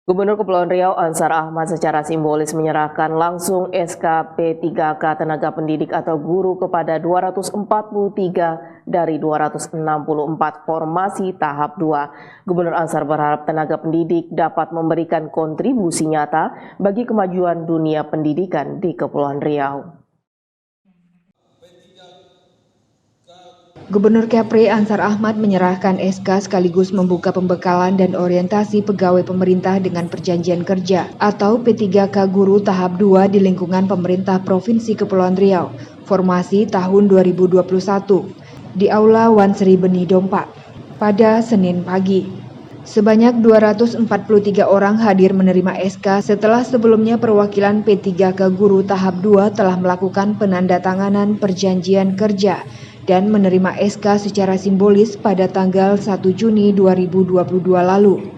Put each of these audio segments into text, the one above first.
Gubernur Kepulauan Riau Ansar Ahmad secara simbolis menyerahkan langsung SK P3K tenaga pendidik atau guru kepada 243 dari 264 formasi tahap 2. Gubernur Ansar berharap tenaga pendidik dapat memberikan kontribusi nyata bagi kemajuan dunia pendidikan di Kepulauan Riau. Gubernur Kepri Ansar Ahmad menyerahkan SK sekaligus membuka pembekalan dan orientasi pegawai pemerintah dengan perjanjian kerja atau P3K Guru tahap 2 di lingkungan pemerintah Provinsi Kepulauan Riau, formasi tahun 2021 di Aula Wan Sri Beni Dompa pada Senin pagi. Sebanyak 243 orang hadir menerima SK setelah sebelumnya perwakilan P3K Guru tahap 2 telah melakukan penandatanganan perjanjian kerja dan menerima SK secara simbolis pada tanggal 1 Juni 2022 lalu,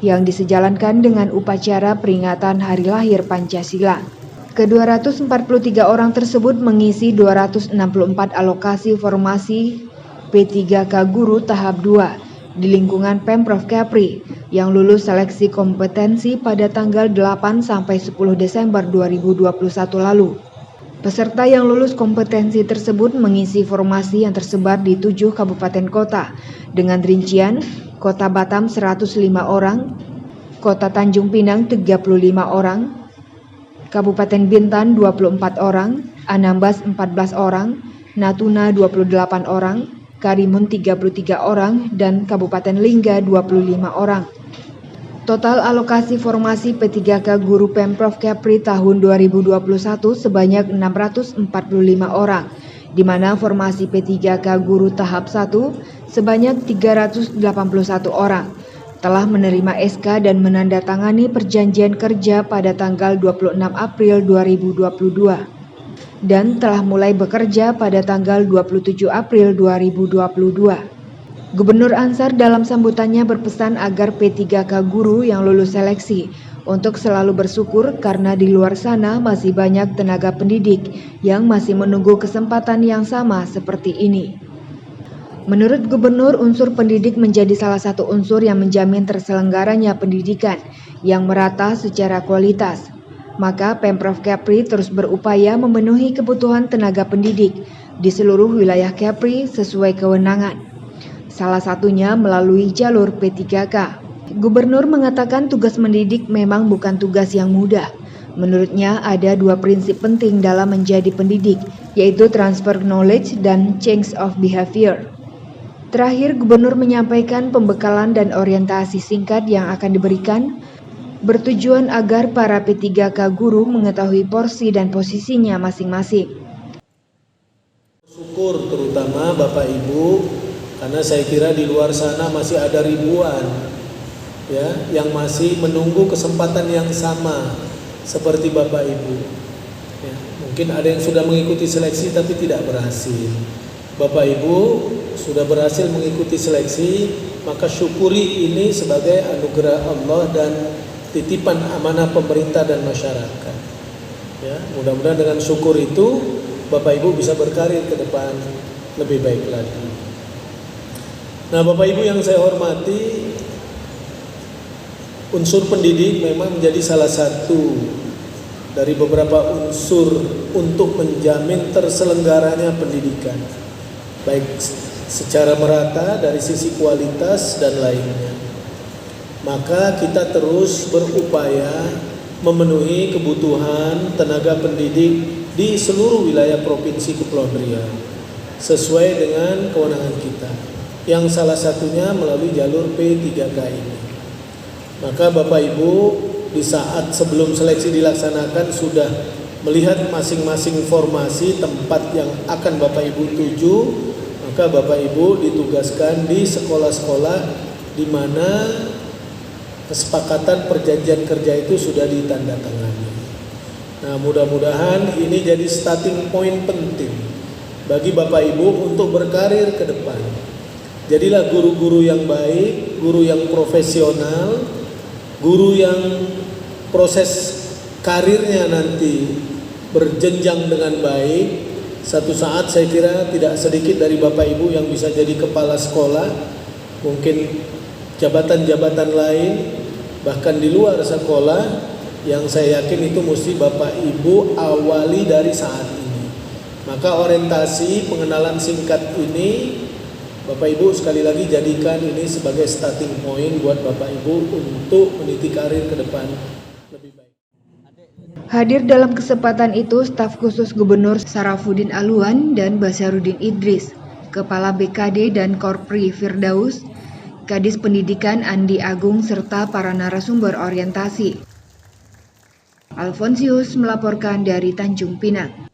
yang disejalankan dengan upacara peringatan Hari Lahir Pancasila. Ke-243 orang tersebut mengisi 264 alokasi formasi P3K Guru tahap 2 di lingkungan Pemprov Kepri yang lulus seleksi kompetensi pada tanggal 8 sampai 10 Desember 2021 lalu. Peserta yang lulus kompetensi tersebut mengisi formasi yang tersebar di 7 kabupaten kota dengan rincian Kota Batam 105 orang, Kota Tanjung Pinang 35 orang, Kabupaten Bintan 24 orang, Anambas 14 orang, Natuna 28 orang, Karimun 33 orang, dan Kabupaten Lingga 25 orang. Total alokasi formasi P3K Guru Pemprov Kepri tahun 2021 sebanyak 645 orang, di mana formasi P3K Guru tahap 1 sebanyak 381 orang telah menerima SK dan menandatangani perjanjian kerja pada tanggal 26 April 2022 dan telah mulai bekerja pada tanggal 27 April 2022. Gubernur Ansar dalam sambutannya berpesan agar P3K Guru yang lulus seleksi untuk selalu bersyukur karena di luar sana masih banyak tenaga pendidik yang masih menunggu kesempatan yang sama seperti ini. Menurut Gubernur, unsur pendidik menjadi salah satu unsur yang menjamin terselenggaranya pendidikan yang merata secara kualitas. Maka Pemprov Kepri terus berupaya memenuhi kebutuhan tenaga pendidik di seluruh wilayah Kepri sesuai kewenangan. Salah satunya melalui jalur P3K. Gubernur mengatakan tugas mendidik memang bukan tugas yang mudah. Menurutnya ada 2 prinsip penting dalam menjadi pendidik, yaitu transfer knowledge dan change of behavior. Terakhir, Gubernur menyampaikan pembekalan dan orientasi singkat yang akan diberikan bertujuan agar para P3K Guru mengetahui porsi dan posisinya masing-masing. Syukur terutama Bapak Ibu, karena saya kira di luar sana masih ada ribuan ya yang masih menunggu kesempatan yang sama seperti Bapak Ibu. Ya, mungkin ada yang sudah mengikuti seleksi tapi tidak berhasil. Bapak Ibu sudah berhasil mengikuti seleksi, maka syukuri ini sebagai anugerah Allah dan titipan amanah pemerintah dan masyarakat. Ya, mudah-mudahan dengan syukur itu Bapak Ibu bisa berkarir ke depan lebih baik lagi. Nah, Bapak Ibu yang saya hormati, unsur pendidik memang menjadi salah satu dari beberapa unsur untuk menjamin terselenggaranya pendidikan, baik secara merata dari sisi kualitas dan lainnya. Maka kita terus berupaya memenuhi kebutuhan tenaga pendidik di seluruh wilayah Provinsi Kepulauan Riau sesuai dengan kewenangan kita, yang salah satunya melalui jalur P3K ini. Maka Bapak Ibu di saat sebelum seleksi dilaksanakan sudah melihat masing-masing formasi tempat yang akan Bapak Ibu tuju, maka Bapak Ibu ditugaskan di sekolah-sekolah di mana kesepakatan perjanjian kerja itu sudah ditandatangani. Nah, mudah-mudahan ini jadi starting point penting bagi Bapak Ibu untuk berkarir ke depan. Jadilah guru-guru yang baik, guru yang profesional, guru yang proses karirnya nanti berjenjang dengan baik. Satu saat saya kira tidak sedikit dari Bapak Ibu yang bisa jadi kepala sekolah, mungkin jabatan-jabatan lain bahkan di luar sekolah, yang saya yakin itu mesti Bapak Ibu awali dari saat ini. Maka orientasi pengenalan singkat ini Bapak Ibu sekali lagi jadikan ini sebagai starting point buat Bapak Ibu untuk meniti karir ke depan lebih baik. Hadir dalam kesempatan itu staf khusus Gubernur Sarafuddin Aluan dan Basarudin Idris, Kepala BKD dan Korpri Firdaus, Kadis Pendidikan Andi Agung serta para narasumber orientasi. Alfonsius melaporkan dari Tanjung Pinang.